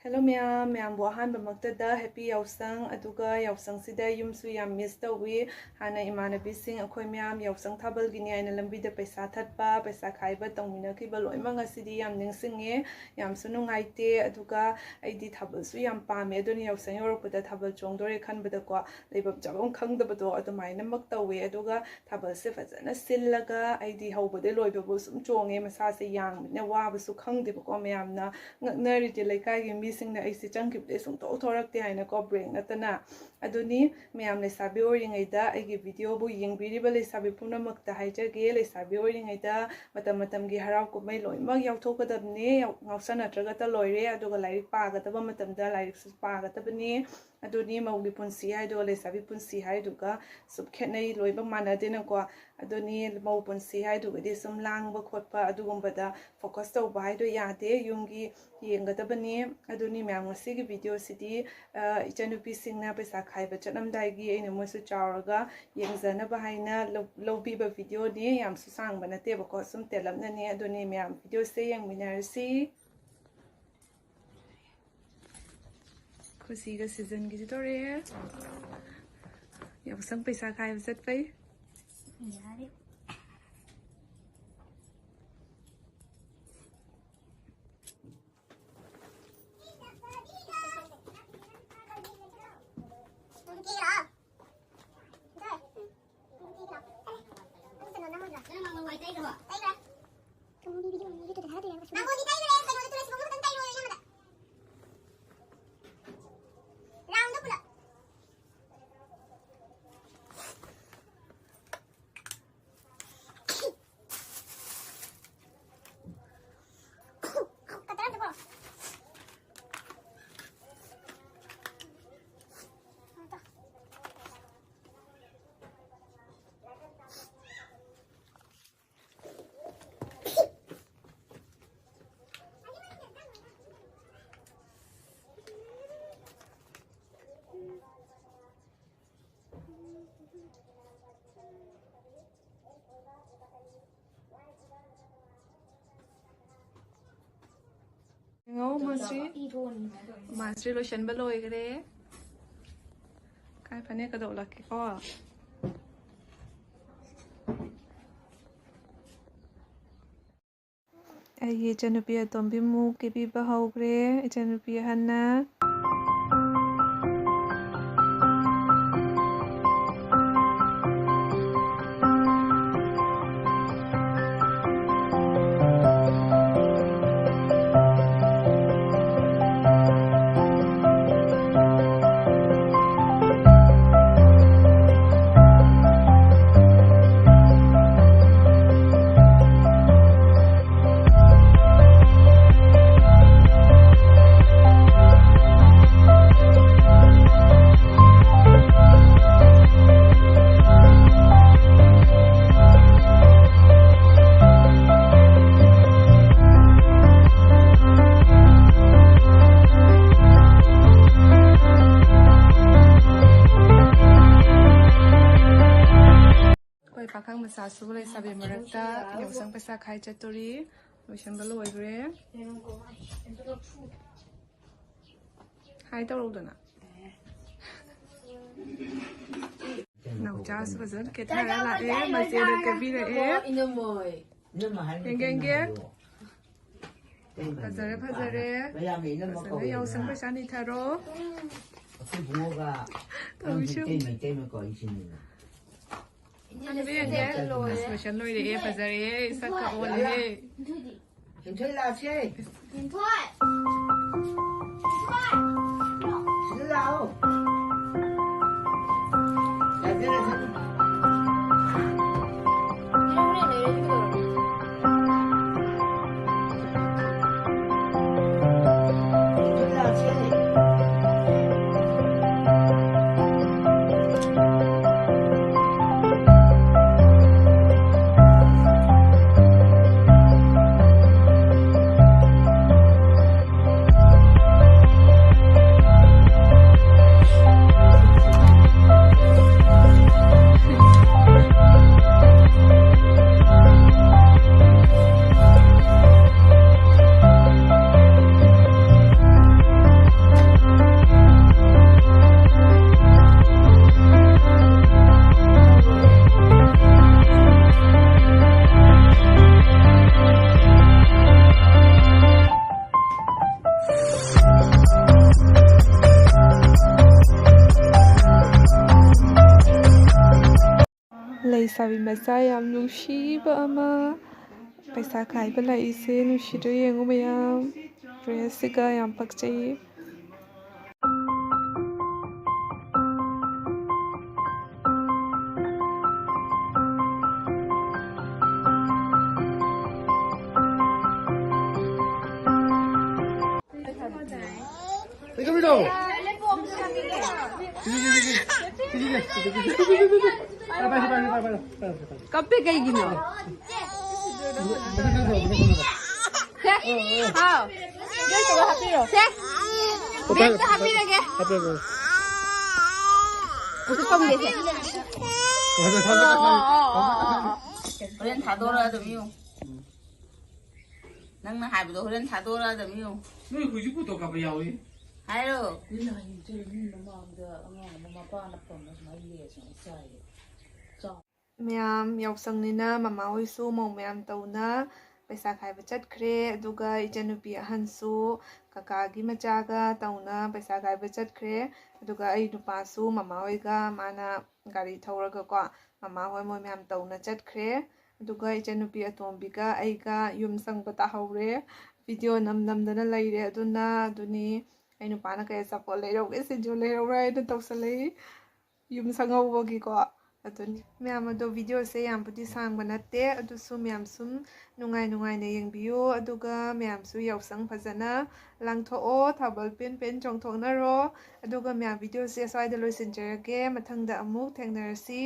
Hello ma'am ahanba maktada happy yaoshang aduga yaoshang sida yumsu yam miss tawi hana imanabi sing akhoi ma'am yaoshang thabal gini aina lambi da paisa thatpa paisa khaiba tongmina khiba loima ngasidi yam ningsinge yam sunu ngaite aduga aidi thabal su yam pame aduni yaoshang yorokpada thabal chongdore khanbada ko lebab jabam khangdabado adumaina mak tawi aduga thabal se fazana sillaga aidi hawbade loibabu sum chonge masa se yang na wabasu khangdeba ko ma'am na ngaknari de laikai gi sing na isi changkip de sung to thorak te haina ko break natana aduni ma'am le sabi oringaida aigi video bu yengbiriba le sabi punamakta haijage le sabi oringaida matam gi harau ko mai loimak yauthokadabne ngausan natraga ta loire aduga lairik pagadaba matamda lairik su pagadabani aduni maugi punsi haido le sabi punsi haiduga subkhenai loiba manadena ko aduni mau punsi haiduga de sum langba khotpa adugumbada focus tawba haido yade yungi yengadabani aduni ma'am ngasigi video sidi Echannupi singna paisa khaiba chanamdaigi aina moisu chawraga yengzanaba haina lowbiba video ni yam su sangba nateba ko sum telamna ni aduni ma'am video se yengminarsi खुशी का season की तो रे है या संग पैसा खाए बचत पे यार ngô masri lotion baloi kare kai phane ka do la ki ko ai Echannupi atombi mu ke bi ba hawgre Echannupi hanna Sasu le sabi marakta yaoshang paisa khai chatori lotion balo oigre hai tawrodana naucha su bazan ketharaga la e maje de kabi re e genge phazare yaoshang paisa ni tharo anh biết cái rồiฉันลุยเลยภาษาเอ๋สักกะโอเลยเห็นช่วยลาใช่เห็นช่วยช่วยเราแต่เดี๋ยวฉัน ꯂꯩꯁꯥꯕꯤ ꯃꯆꯥ ꯌꯥꯝ ꯅꯨꯡꯁꯤꯕ ꯑꯃ ꯄꯩꯁꯥ ꯈꯥꯏꯕ ꯂꯥꯛꯏꯁꯦ ꯅꯨꯡꯁꯤꯗ꯭ꯔ ꯌꯦꯡꯉꯨ ꯃꯌꯥꯝ ꯗ꯭ꯔꯦꯁꯁꯤꯒ ꯌꯥꯝ ꯄꯛꯆꯩ Kape kayak gini. How? Dia coba happy loh. Dia coba happy lagi. Usah kamu deh. Kalian thadora ada miu. Nang na happy tuh kalian thadora ada miu. Nui kuji puto kape yaoi. Halo. ꯃꯌꯥꯝ ꯌꯥꯎꯁꯪꯅꯤꯅ ꯃꯃꯥ ꯍꯣꯏꯁꯨ ꯃꯧ ꯃꯌꯥꯝ ꯇꯧꯅ ꯄꯩꯁꯥ ꯈꯥꯏꯕ ꯆꯠꯈ꯭ꯔꯦ ꯑꯗꯨꯒ ꯏꯆꯟꯅꯨꯄꯤ ꯑꯍꯟꯁꯨ ꯀꯀꯥꯒꯤ ꯃꯆꯥꯒ ꯇꯧꯅ ꯄꯩꯁꯥ ꯈꯥꯏꯕ ꯆꯠꯈ꯭ꯔꯦ ꯑꯗꯨꯒ ꯑꯩ ꯅꯨꯄꯥꯁꯨ ꯃꯃꯥ ꯍꯣꯏꯒ ꯃꯥꯅ ꯒꯥꯔꯤ ꯊꯧꯔꯒꯀꯣ ꯃꯃꯥ ꯍꯣꯏ ꯃꯣꯏ ꯃꯌꯥꯝ ꯇꯧꯅ ꯆꯠꯈ꯭ꯔꯦ ꯑꯗꯨꯒ ꯏꯆꯟꯅꯨꯄꯤ ꯑꯇꯣꯝꯕꯤꯒ ꯑꯩꯒ ꯌꯨꯝ ꯁꯪꯕ ꯇꯥꯍꯧꯔꯦ ꯚꯤꯗꯤꯑꯣ ꯅꯝꯗꯅ ꯂꯩꯔꯦ ꯑꯗꯨꯅꯤ ꯑꯩ ꯅꯨꯄꯥꯅ ꯀꯩ ꯑꯆꯥꯄꯣꯠ ꯂꯩꯔꯧꯒꯦ ꯁꯤꯡꯖꯨ ꯂꯩꯔꯧꯔ ꯍꯥꯏꯅ ꯇꯧꯁꯜꯂꯛꯏ ꯌꯨꯝ ꯁꯪꯍꯧꯕꯒꯤꯀꯣ ꯑꯗꯨꯅꯤ ꯃꯌꯥꯝ ꯑꯗꯣ ꯚꯤꯗꯤꯑꯣꯁꯦ ꯌꯥꯝꯕꯨꯗꯤ ꯁꯥꯡꯕ ꯅꯠꯇꯦ ꯑꯗꯨꯁꯨ ꯃꯌꯥꯝ ꯁꯨꯝ ꯅꯨꯡꯉꯥꯏꯅ ꯌꯦꯡꯕꯤꯌꯨ ꯑꯗꯨꯒ ꯃꯌꯥꯝꯁꯨ ꯌꯥꯎꯁꯪ ꯐꯖꯅ ꯂꯥꯡꯊꯣꯛꯑꯣ ꯊꯥꯕꯜ ꯄꯦꯟ ꯆꯣꯡꯊꯣꯛꯅꯔꯣ ꯑꯗꯨꯒ ꯃꯌꯥꯝ ꯚꯤꯗꯤꯑꯣꯁꯦ ꯁ꯭ꯋꯥꯏꯗ ꯂꯣꯏꯁꯤꯟꯖꯔꯒꯦ ꯃꯊꯪꯗ ꯑꯃꯨꯛ ꯊꯦꯡꯅꯔꯁꯤ